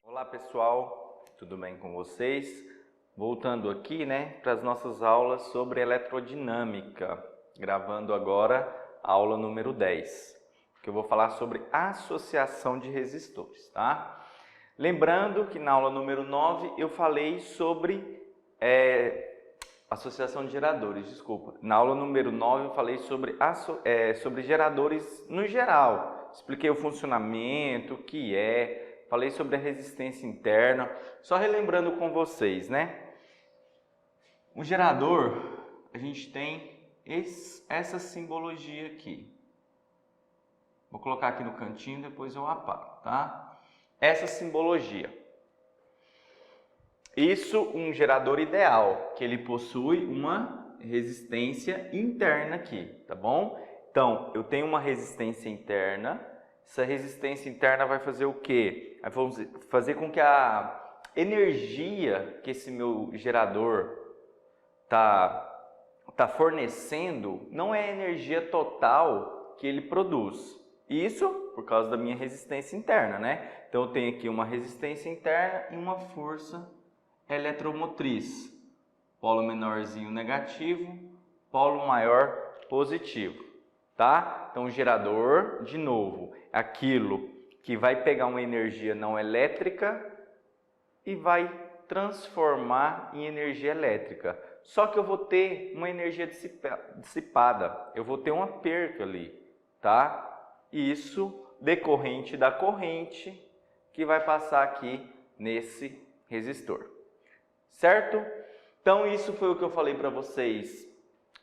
Olá pessoal, tudo bem com vocês? Voltando aqui, para as nossas aulas sobre eletrodinâmica, gravando agora a aula número 10, que eu vou falar sobre associação de resistores, tá? Lembrando que na aula número 9 eu falei sobre associação de geradores, desculpa. Na aula número 9 eu falei sobre geradores no geral, expliquei o funcionamento, o que falei sobre a resistência interna, só relembrando com vocês, Um gerador, a gente tem essa simbologia aqui. Vou colocar aqui no cantinho, depois eu apago, tá? Essa simbologia. Isso, um gerador ideal, que ele possui uma resistência interna aqui, tá bom? Então, eu tenho uma resistência interna. Essa resistência interna vai fazer o quê? Vai fazer com que a energia que esse meu gerador tá fornecendo não é a energia total que ele produz. Isso por causa da minha resistência interna, Então, eu tenho aqui uma resistência interna e uma força eletromotriz. Polo menorzinho negativo, polo maior positivo, tá? Então, o gerador, de novo, é aquilo que vai pegar uma energia não elétrica e vai transformar em energia elétrica. Só que eu vou ter uma energia dissipada, eu vou ter uma perca ali, tá? Isso decorrente da corrente que vai passar aqui nesse resistor, certo? Então, isso foi o que eu falei para vocês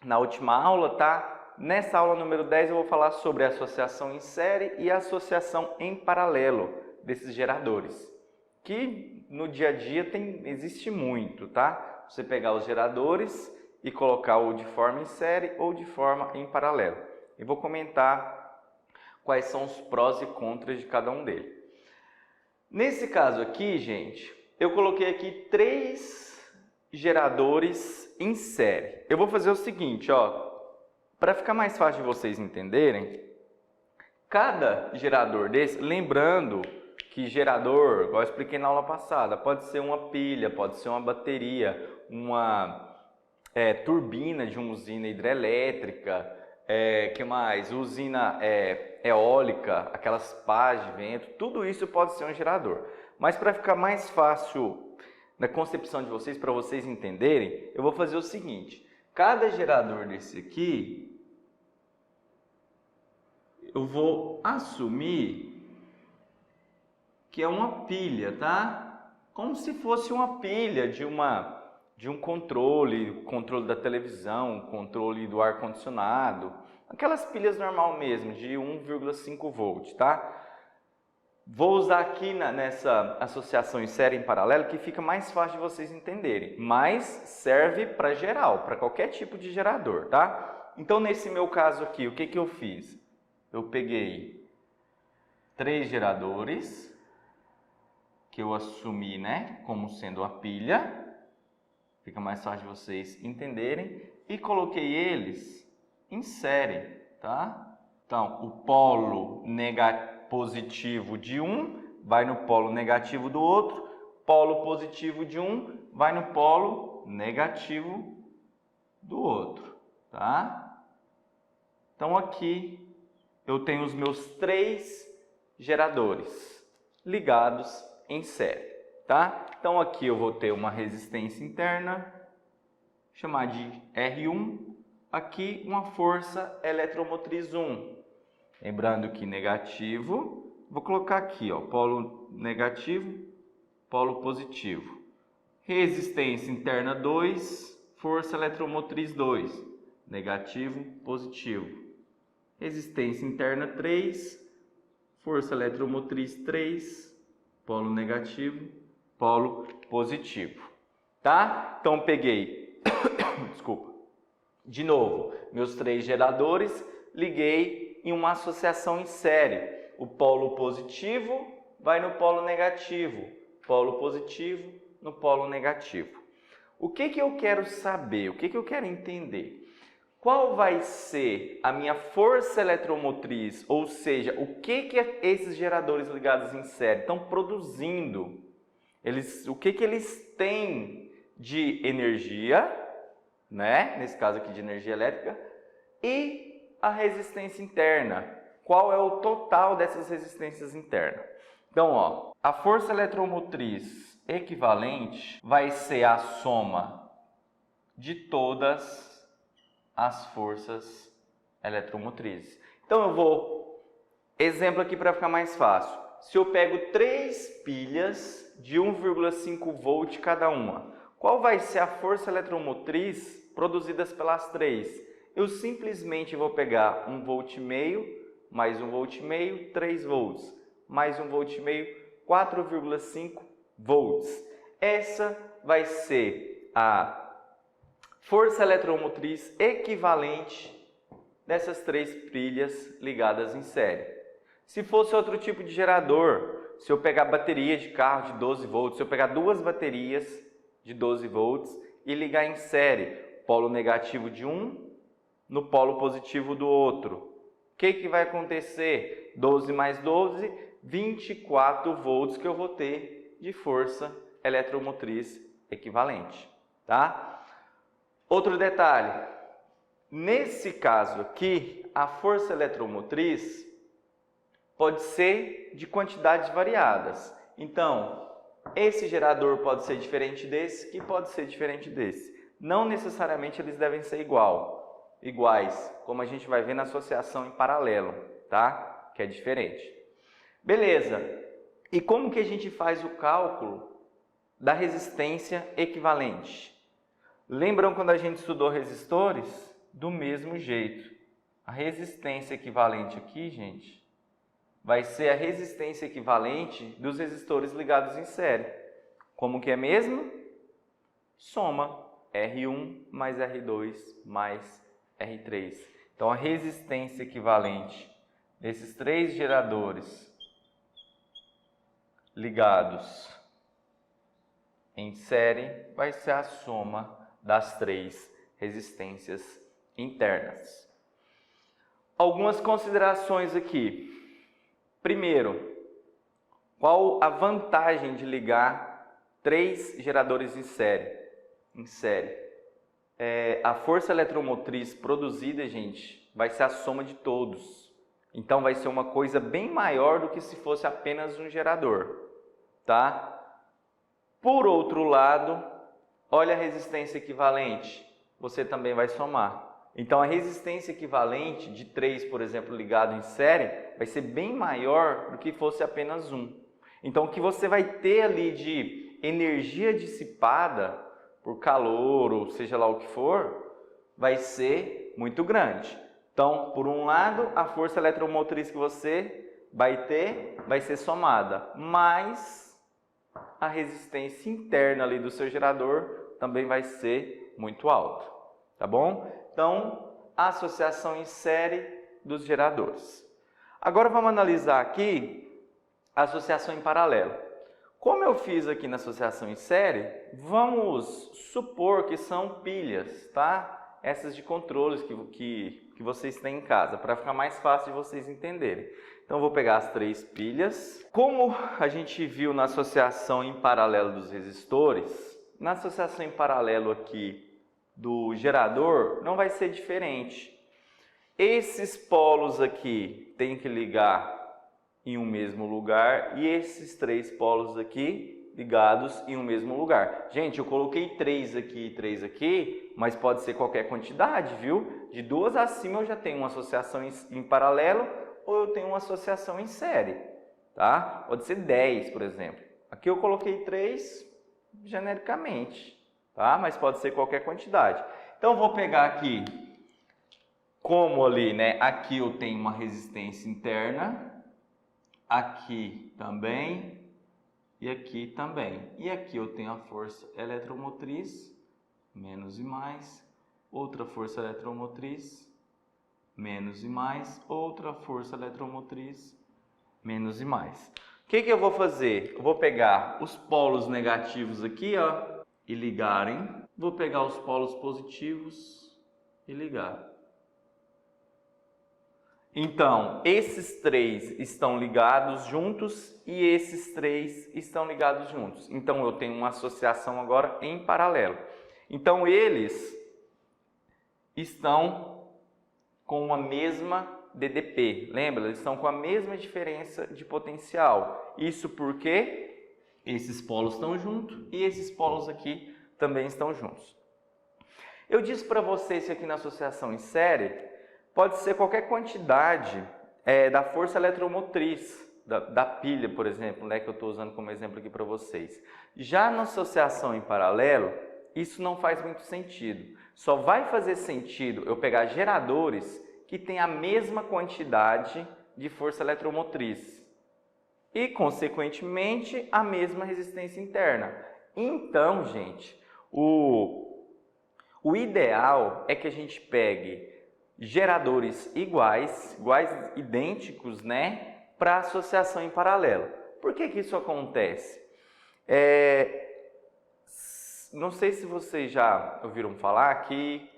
na última aula, tá? Nessa aula número 10 eu vou falar sobre a associação em série e a associação em paralelo desses geradores, que no dia a dia existe muito, tá? Você pegar os geradores e colocar ou de forma em série ou de forma em paralelo. Eu vou comentar quais são os prós e contras de cada um deles. Nesse caso aqui, gente, eu coloquei aqui 3 geradores em série. Eu vou fazer o seguinte, para ficar mais fácil de vocês entenderem, cada gerador desse, lembrando que gerador, igual eu expliquei na aula passada, pode ser uma pilha, pode ser uma bateria, uma turbina de uma usina hidrelétrica, que mais? Usina eólica, aquelas pás de vento, tudo isso pode ser um gerador. Mas para ficar mais fácil na concepção de vocês, para vocês entenderem, eu vou fazer o seguinte: cada gerador desse aqui, eu vou assumir que é uma pilha, tá? Como se fosse uma pilha de um controle da televisão, controle do ar-condicionado, aquelas pilhas normal mesmo, de 1,5 volt, tá? Vou usar aqui nessa associação em série e em paralelo, que fica mais fácil de vocês entenderem, mas serve para geral, para qualquer tipo de gerador, tá? Então, nesse meu caso aqui, o que eu fiz? Eu peguei 3 geradores, que eu assumi, como sendo a pilha, fica mais fácil de vocês entenderem, e coloquei eles em série, tá? Então, o polo positivo de um vai no polo negativo do outro, polo positivo de um vai no polo negativo do outro, tá? Então, aqui eu tenho os meus 3 geradores ligados em série, tá? Então, aqui eu vou ter uma resistência interna, chamar de R1, aqui uma força eletromotriz 1. Lembrando que negativo, vou colocar aqui, polo negativo, polo positivo. Resistência interna 2, força eletromotriz 2, negativo, positivo. Resistência interna 3, força eletromotriz 3, polo negativo, polo positivo, tá? Então, peguei, desculpa, de novo, meus 3 geradores, liguei em uma associação em série. O polo positivo vai no polo negativo, polo positivo no polo negativo. O que eu quero saber? O que eu quero entender? qual vai ser a minha força eletromotriz, ou seja, o que esses geradores ligados em série estão produzindo, o que eles têm de energia, né? Nesse caso aqui de energia elétrica, e a resistência interna. Qual é o total dessas resistências internas? Então, ó, a força eletromotriz equivalente vai ser a soma de todas as forças eletromotrizes. Então eu vou, exemplo aqui para ficar mais fácil. Se eu pego 3 pilhas de 1,5 volt cada uma, qual vai ser a força eletromotriz produzidas pelas 3? Eu simplesmente vou pegar 1,5 volt mais 1,5 volt, 3 volts, mais 1,5 volt, 4,5 volts. Essa vai ser a força eletromotriz equivalente dessas 3 pilhas ligadas em série. Se fosse outro tipo de gerador, se eu pegar bateria de carro de 12 volts, se eu pegar 2 baterias de 12 volts e ligar em série, polo negativo de um no polo positivo do outro, o que vai acontecer? 12 mais 12, 24 volts que eu vou ter de força eletromotriz equivalente, tá? Outro detalhe, nesse caso aqui, a força eletromotriz pode ser de quantidades variadas. Então, esse gerador pode ser diferente desse, que pode ser diferente desse. Não necessariamente eles devem ser iguais, como a gente vai ver na associação em paralelo, tá? Que é diferente. Beleza. E como que a gente faz o cálculo da resistência equivalente? Lembram quando a gente estudou resistores? Do mesmo jeito. A resistência equivalente aqui, gente, vai ser a resistência equivalente dos resistores ligados em série. Como que é mesmo? Soma R1 mais R2 mais R3. Então, a resistência equivalente desses 3 geradores ligados em série vai ser a soma das 3 resistências internas. Algumas considerações aqui. Primeiro, qual a vantagem de ligar 3 geradores em série? A força eletromotriz produzida, gente, vai ser a soma de todos. Então, vai ser uma coisa bem maior do que se fosse apenas um gerador, tá? Por outro lado, olha a resistência equivalente, você também vai somar. Então, a resistência equivalente de 3, por exemplo, ligado em série, vai ser bem maior do que fosse apenas um. Então, o que você vai ter ali de energia dissipada por calor, ou seja lá o que for, vai ser muito grande. Então, por um lado, a força eletromotriz que você vai ter vai ser somada, mas a resistência interna ali do seu gerador também vai ser muito alta, tá bom? Então, a associação em série dos geradores. Agora vamos analisar aqui a associação em paralelo. Como eu fiz aqui na associação em série, vamos supor que são pilhas, tá? Essas de controles que vocês têm em casa, para ficar mais fácil de vocês entenderem. Então, eu vou pegar as 3 pilhas. Como a gente viu na associação em paralelo dos resistores, na associação em paralelo aqui do gerador, não vai ser diferente. Esses polos aqui tem que ligar em um mesmo lugar e esses 3 polos aqui ligados em um mesmo lugar. Gente, eu coloquei 3 aqui e 3 aqui, mas pode ser qualquer quantidade, viu? De 2 acima eu já tenho uma associação em paralelo ou eu tenho uma associação em série, tá? Pode ser 10, por exemplo. Aqui eu coloquei 3 genericamente, tá? Mas pode ser qualquer quantidade. Então, eu vou pegar aqui, como ali, né? Aqui eu tenho uma resistência interna, aqui também e aqui também. E aqui eu tenho a força eletromotriz, menos e mais, outra força eletromotriz, menos e mais, outra força eletromotriz, menos e mais. O que eu vou fazer? Eu vou pegar os polos negativos aqui, ó, e ligarem. Vou pegar os polos positivos e ligar. Então, esses três estão ligados juntos e esses três estão ligados juntos. Então, eu tenho uma associação agora em paralelo. Então, eles estão com a mesma DDP. Lembra? Eles estão com a mesma diferença de potencial. Isso porque esses polos estão juntos e esses polos aqui também estão juntos. Eu disse para vocês que aqui na associação em série pode ser qualquer quantidade da força eletromotriz da pilha, por exemplo, né, que eu estou usando como exemplo aqui para vocês. Já na associação em paralelo, isso não faz muito sentido. Só vai fazer sentido eu pegar geradores que têm a mesma quantidade de força eletromotriz e, consequentemente, a mesma resistência interna. Então, gente, o ideal é que a gente pegue geradores iguais, idênticos, né, para associação em paralelo. Por que isso acontece? Não sei se vocês já ouviram falar que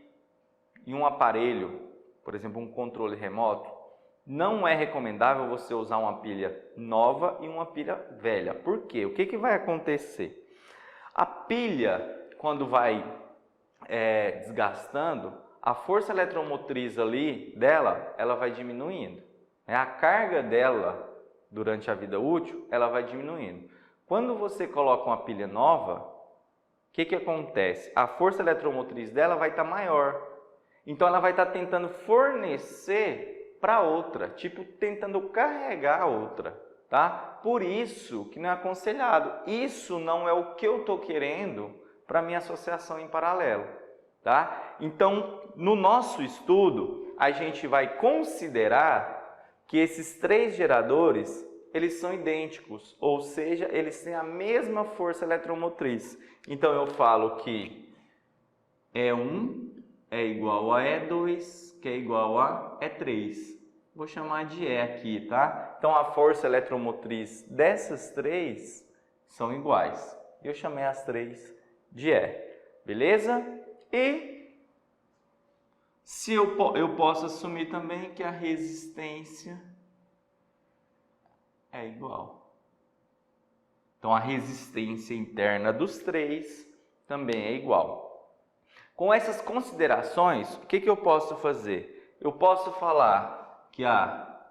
em um aparelho, por exemplo, um controle remoto, não é recomendável você usar uma pilha nova e uma pilha velha. Por quê? O que vai acontecer? A pilha, quando vai desgastando, a força eletromotriz ali dela, ela vai diminuindo. A carga dela, durante a vida útil, ela vai diminuindo. Quando você coloca uma pilha nova, o que acontece? A força eletromotriz dela vai estar maior. Então, ela vai estar tentando fornecer para outra, tipo, tentando carregar a outra, tá? Por isso que não é aconselhado. Isso não é o que eu estou querendo para minha associação em paralelo, tá? Então, no nosso estudo, a gente vai considerar que esses três geradores, eles são idênticos, ou seja, eles têm a mesma força eletromotriz. Então, eu falo que E1 é igual a E2, que é igual a E3. Vou chamar de E aqui, tá? Então, a força eletromotriz dessas três são iguais. Eu chamei as três de E, beleza? E se eu posso assumir também que a resistência é igual. Então, a resistência interna dos três também é igual. Com essas considerações, o que eu posso fazer? Eu posso falar que a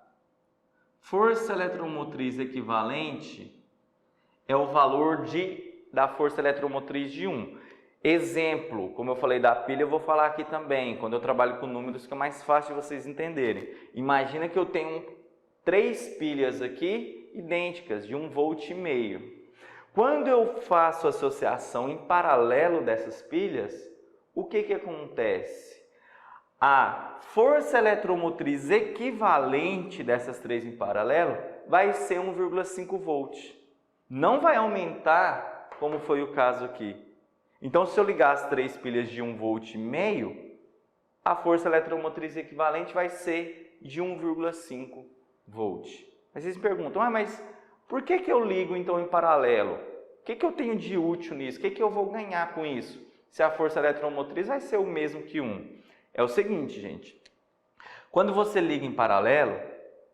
força eletromotriz equivalente é o valor da força eletromotriz de 1. Exemplo, como eu falei da pilha, eu vou falar aqui também, quando eu trabalho com números, que é mais fácil de vocês entenderem. Imagina que eu tenho 3 pilhas aqui, idênticas, de 1,5 volt. Quando eu faço associação em paralelo dessas pilhas, o que acontece? A força eletromotriz equivalente dessas 3 em paralelo vai ser 1,5 volt. Não vai aumentar, como foi o caso aqui. Então, se eu ligar as 3 pilhas de 1,5 volt, a força eletromotriz equivalente vai ser de 1,5 volt. Mas vocês me perguntam, mas por que eu ligo então em paralelo? O que eu tenho de útil nisso? O que eu vou ganhar com isso? Se a força eletromotriz vai ser o mesmo que 1. É o seguinte, gente. Quando você liga em paralelo,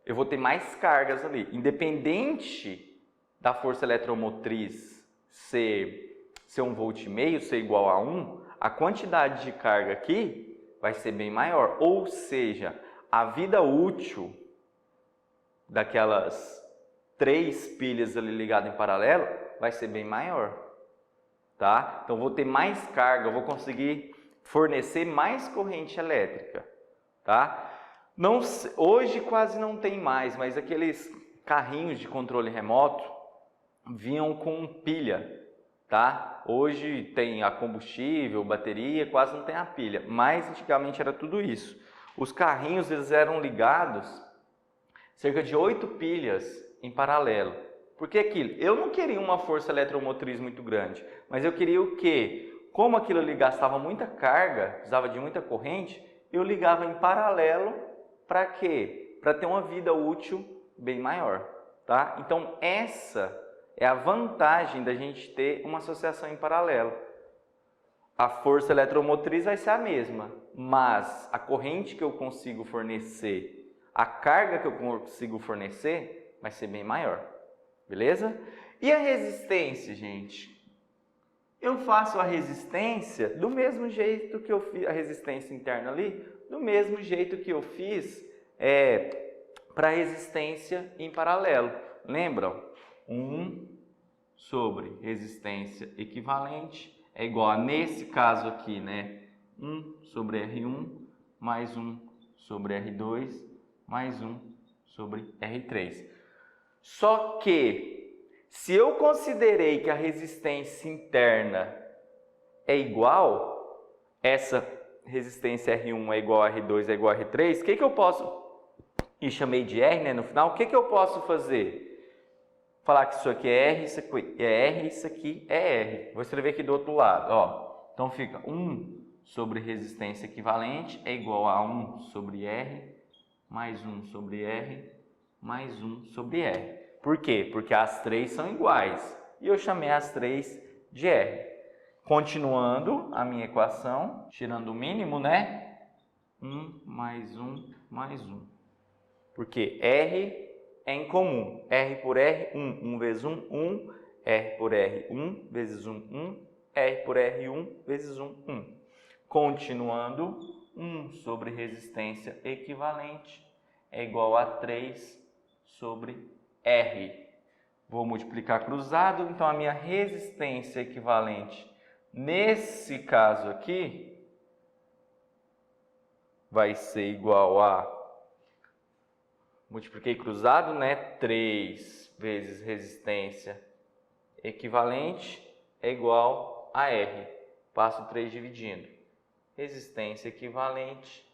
eu vou ter mais cargas ali. Independente da força eletromotriz ser 1,5 volt, ser igual a 1, a quantidade de carga aqui vai ser bem maior. Ou seja, a vida útil daquelas 3 pilhas ali ligadas em paralelo vai ser bem maior. Tá? Então, vou ter mais carga, vou conseguir fornecer mais corrente elétrica. Tá? Hoje quase não tem mais, mas aqueles carrinhos de controle remoto vinham com pilha. Tá? Hoje tem a combustível, bateria, quase não tem a pilha, mas antigamente era tudo isso. Os carrinhos eles eram ligados cerca de 8 pilhas em paralelo. Por que aquilo? Eu não queria uma força eletromotriz muito grande, mas eu queria o quê? Como aquilo ali gastava muita carga, precisava de muita corrente, eu ligava em paralelo para quê? Para ter uma vida útil bem maior. Tá? Então essa é a vantagem da gente ter uma associação em paralelo. A força eletromotriz vai ser a mesma, mas a corrente que eu consigo fornecer a carga que eu consigo fornecer vai ser bem maior, beleza? E a resistência, gente? Eu faço a resistência do mesmo jeito que eu fiz, a resistência interna ali, do mesmo jeito que eu fiz para a resistência em paralelo. Lembram? 1 sobre resistência equivalente é igual a, nesse caso aqui, né? 1 sobre R1 mais 1 sobre R2 mais 1 sobre R3. Só que, se eu considerei que a resistência interna é igual, essa resistência R1 é igual a R2 é igual a R3, o que eu posso... E chamei de R, né, no final. O que eu posso fazer? Falar que isso aqui é R, isso aqui é R, isso aqui é R. Vou escrever aqui do outro lado, ó. Então fica 1 sobre resistência equivalente é igual a 1 sobre R, mais 1 sobre R, mais 1 sobre R. Por quê? Porque as três são iguais. E eu chamei as três de R. Continuando a minha equação, tirando o mínimo, né? 1 mais 1 mais 1. Porque R é incomum. R por R, 1. 1 vezes 1, 1. R por R, 1 vezes 1, 1. R por R, 1 vezes 1, 1. Continuando, 1 sobre resistência equivalente é igual a 3 sobre R. Vou multiplicar cruzado, então a minha resistência equivalente nesse caso aqui vai ser igual a, multipliquei cruzado, né? 3 vezes resistência equivalente é igual a R. Passo 3 dividindo. Resistência equivalente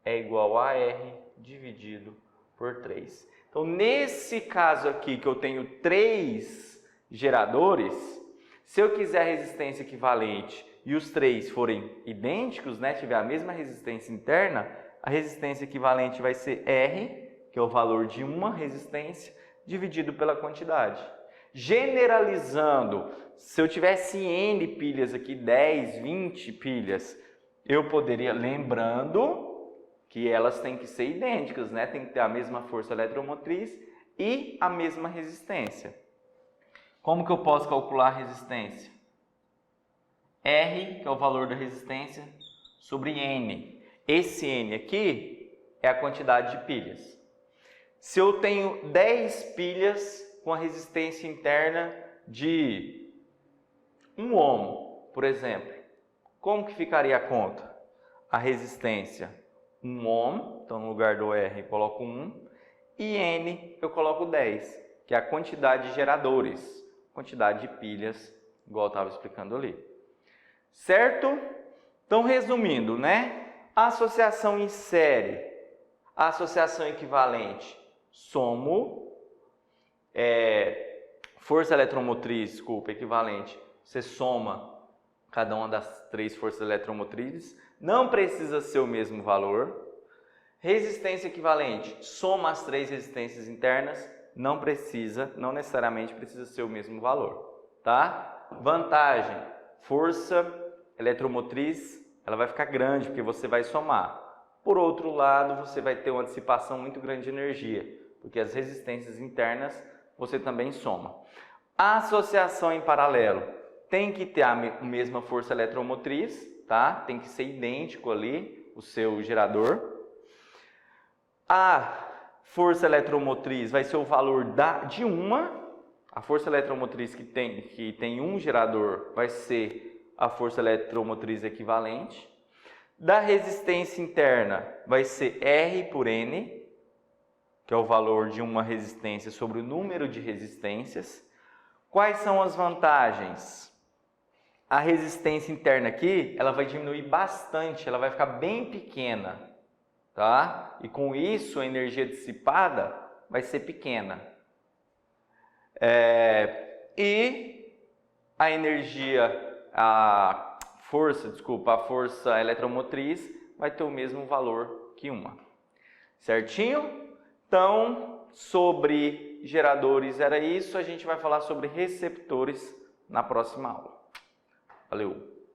é igual a R dividido por 3. Então, nesse caso aqui, que eu tenho 3 geradores, se eu quiser a resistência equivalente e os 3 forem idênticos, né, tiver a mesma resistência interna, a resistência equivalente vai ser R, que é o valor de uma resistência, dividido pela quantidade. Generalizando, se eu tivesse N pilhas aqui, 10, 20 pilhas, eu poderia, lembrando que elas têm que ser idênticas, né? Tem que ter a mesma força eletromotriz e a mesma resistência. Como que eu posso calcular a resistência? R, que é o valor da resistência, sobre N. Esse N aqui é a quantidade de pilhas. Se eu tenho 10 pilhas com a resistência interna de 1 ohm, por exemplo, como que ficaria a conta? A resistência 1 ohm, então no lugar do R eu coloco 1, e N eu coloco 10, que é a quantidade de geradores, quantidade de pilhas, igual eu estava explicando ali. Certo? Então, resumindo, né? A associação em série, a associação equivalente, somo, força eletromotriz, desculpa, equivalente, você soma cada uma das 3 forças eletromotrizes, não precisa ser o mesmo valor. Resistência equivalente, soma as 3 resistências internas, não necessariamente precisa ser o mesmo valor, tá? Vantagem, força eletromotriz, ela vai ficar grande porque você vai somar. Por outro lado, você vai ter uma dissipação muito grande de energia, porque as resistências internas você também soma. A associação em paralelo tem que ter a mesma força eletromotriz, tá? Tem que ser idêntico ali o seu gerador. A força eletromotriz vai ser o valor de a força eletromotriz que tem um gerador vai ser a força eletromotriz equivalente. Da resistência interna vai ser R por N, que é o valor de uma resistência sobre o número de resistências. Quais são as vantagens? A resistência interna aqui, ela vai diminuir bastante, ela vai ficar bem pequena, tá? E com isso, a energia dissipada vai ser pequena. E a energia, a força eletromotriz vai ter o mesmo valor que uma. Certinho? Então, sobre geradores era isso, a gente vai falar sobre receptores na próxima aula. Valeu!